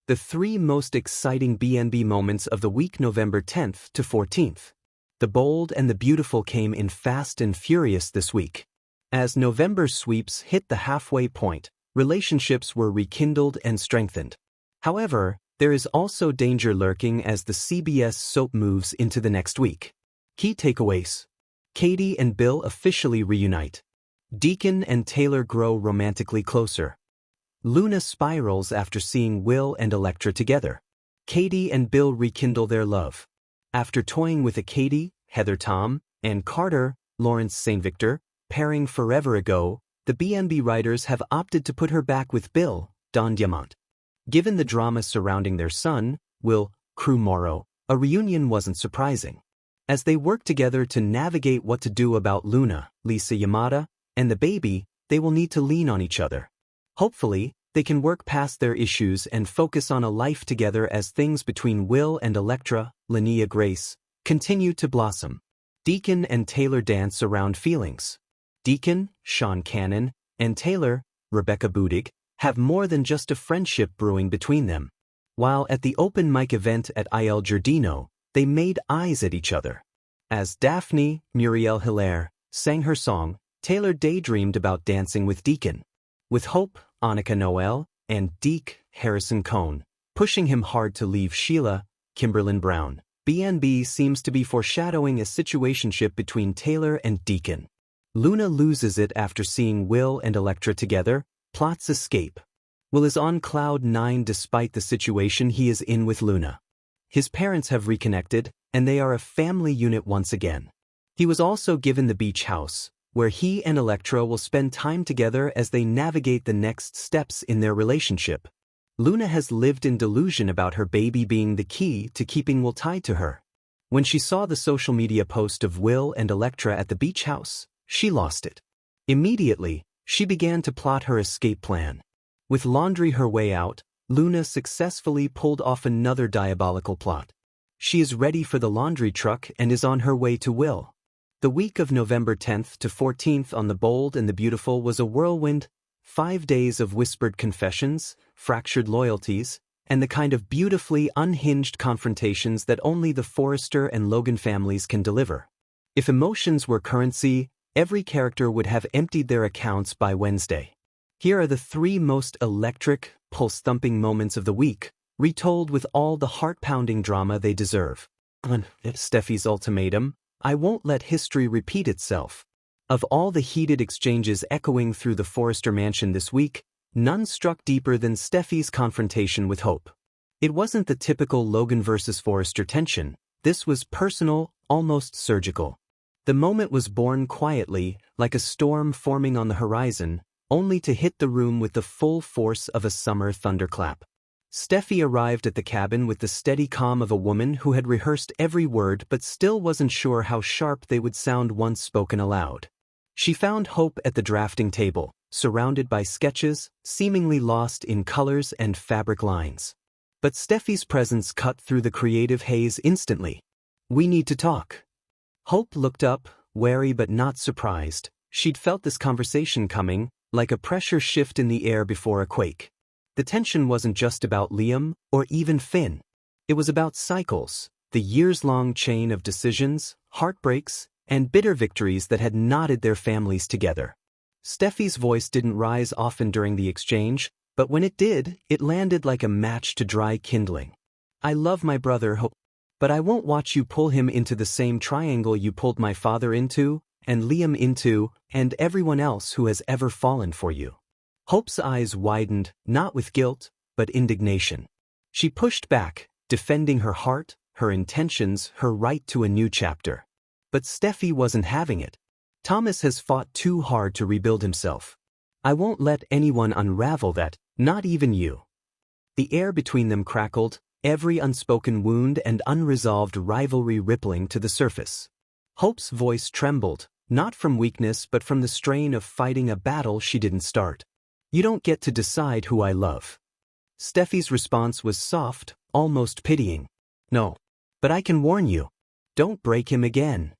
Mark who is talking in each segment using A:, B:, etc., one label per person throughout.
A: The 3 most exciting BNB moments of the week November 10th to 14th. The bold and the beautiful came in fast and furious this week. As November's sweeps hit the halfway point, relationships were rekindled and strengthened. However, there is also danger lurking as the CBS soap moves into the next week. Key takeaways. Katie and Bill officially reunite. Deacon and Taylor grow romantically closer. Luna spirals after seeing Will and Electra together. Katie and Bill rekindle their love. After toying with a Katie, Heather Tom, and Carter, Lawrence St. Victor, pairing forever ago, the BNB writers have opted to put her back with Bill, Don Diamant. Given the drama surrounding their son, Will, Crew Morrow, a reunion wasn't surprising. As they work together to navigate what to do about Luna, Lisa Yamada, and the baby, they will need to lean on each other. Hopefully, they can work past their issues and focus on a life together as things between Will and Electra, Linnea Grace, continue to blossom. Deacon and Taylor dance around feelings. Deacon, Sean Cannon, and Taylor, Rebecca Budig, have more than just a friendship brewing between them. While at the open mic event at Il Giardino, they made eyes at each other. As Daphne, Muriel Hilaire, sang her song, Taylor daydreamed about dancing with Deacon. With Hope, Annika Noel, and Deke, Harrison Cohn, pushing him hard to leave Sheila, Kimberlyn Brown, BNB seems to be foreshadowing a situationship between Taylor and Deacon. Luna loses it after seeing Will and Electra together, plots escape. Will is on cloud 9 despite the situation he is in with Luna. His parents have reconnected, and they are a family unit once again. He was also given the beach house, where he and Electra will spend time together as they navigate the next steps in their relationship. Luna has lived in delusion about her baby being the key to keeping Will tied to her. When she saw the social media post of Will and Electra at the beach house, she lost it. Immediately, she began to plot her escape plan. With laundry her way out, Luna successfully pulled off another diabolical plot. She is ready for the laundry truck and is on her way to Will. The week of November 10th to 14th on The Bold and the Beautiful was a whirlwind, 5 days of whispered confessions, fractured loyalties, and the kind of beautifully unhinged confrontations that only the Forrester and Logan families can deliver. If emotions were currency, every character would have emptied their accounts by Wednesday. Here are the 3 most electric, pulse-thumping moments of the week, retold with all the heart-pounding drama they deserve. Steffi's ultimatum, I won't let history repeat itself. Of all the heated exchanges echoing through the Forrester mansion this week, none struck deeper than Steffi's confrontation with Hope. It wasn't the typical Logan versus Forrester tension. This was personal, almost surgical. The moment was born quietly, like a storm forming on the horizon, only to hit the room with the full force of a summer thunderclap. Steffi arrived at the cabin with the steady calm of a woman who had rehearsed every word but still wasn't sure how sharp they would sound once spoken aloud. She found Hope at the drafting table, surrounded by sketches, seemingly lost in colors and fabric lines. But Steffi's presence cut through the creative haze instantly. We need to talk. Hope looked up, wary but not surprised. She'd felt this conversation coming, like a pressure shift in the air before a quake. The tension wasn't just about Liam, or even Finn. It was about cycles, the years-long chain of decisions, heartbreaks, and bitter victories that had knotted their families together. Steffi's voice didn't rise often during the exchange, but when it did, it landed like a match to dry kindling. I love my brother Hope, but I won't watch you pull him into the same triangle you pulled my father into, and Liam into, and everyone else who has ever fallen for you. Hope's eyes widened, not with guilt, but indignation. She pushed back, defending her heart, her intentions, her right to a new chapter. But Steffi wasn't having it. Thomas has fought too hard to rebuild himself. I won't let anyone unravel that, not even you. The air between them crackled, every unspoken wound and unresolved rivalry rippling to the surface. Hope's voice trembled, not from weakness but from the strain of fighting a battle she didn't start. You don't get to decide who I love. Steffi's response was soft, almost pitying. No. But I can warn you. Don't break him again.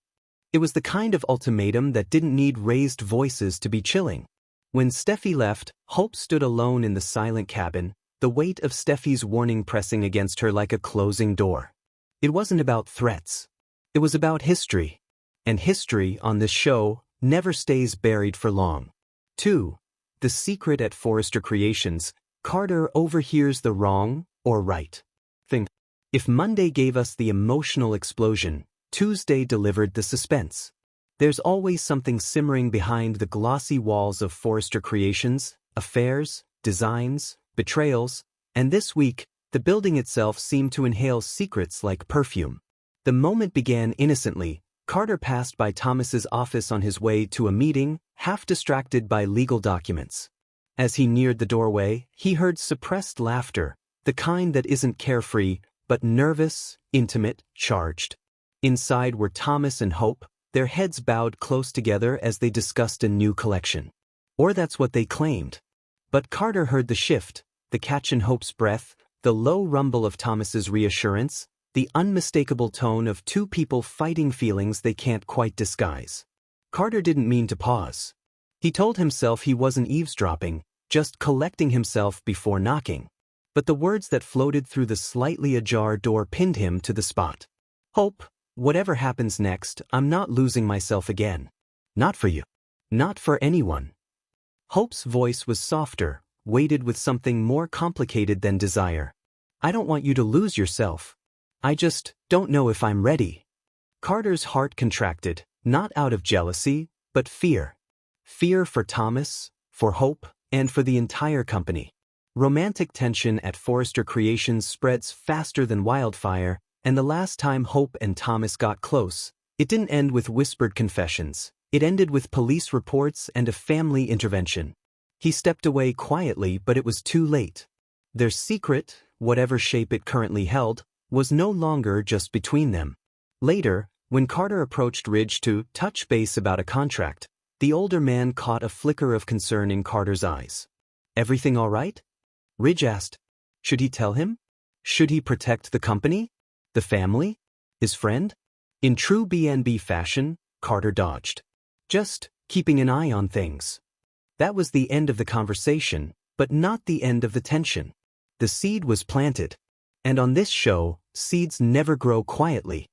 A: It was the kind of ultimatum that didn't need raised voices to be chilling. When Steffi left, Hope stood alone in the silent cabin, the weight of Steffi's warning pressing against her like a closing door. It wasn't about threats. It was about history. And history, on this show, never stays buried for long. 2. The secret at Forrester Creations. Carter overhears the wrong, or right, thing. If Monday gave us the emotional explosion, Tuesday delivered the suspense. There's always something simmering behind the glossy walls of Forrester Creations, affairs, designs, betrayals, and this week, the building itself seemed to inhale secrets like perfume. The moment began innocently. Carter passed by Thomas's office on his way to a meeting, half distracted by legal documents. As he neared the doorway, he heard suppressed laughter, the kind that isn't carefree, but nervous, intimate, charged. Inside were Thomas and Hope, their heads bowed close together as they discussed a new collection. Or that's what they claimed. But Carter heard the shift, the catch in Hope's breath, the low rumble of Thomas's reassurance, the unmistakable tone of two people fighting feelings they can't quite disguise. Carter didn't mean to pause. He told himself he wasn't eavesdropping, just collecting himself before knocking. But the words that floated through the slightly ajar door pinned him to the spot. Hope, whatever happens next, I'm not losing myself again. Not for you. Not for anyone. Hope's voice was softer, weighted with something more complicated than desire. I don't want you to lose yourself. I just don't know if I'm ready. Carter's heart contracted, not out of jealousy, but fear. Fear for Thomas, for Hope, and for the entire company. Romantic tension at Forrester Creations spreads faster than wildfire, and the last time Hope and Thomas got close, it didn't end with whispered confessions. It ended with police reports and a family intervention. He stepped away quietly, but it was too late. Their secret, whatever shape it currently held, was no longer just between them. Later, when Carter approached Ridge to touch base about a contract, the older man caught a flicker of concern in Carter's eyes. Everything all right? Ridge asked. Should he tell him? Should he protect the company? The family? His friend? In true BNB fashion, Carter dodged. Just keeping an eye on things. That was the end of the conversation, but not the end of the tension. The seed was planted. And on this show, seeds never grow quietly.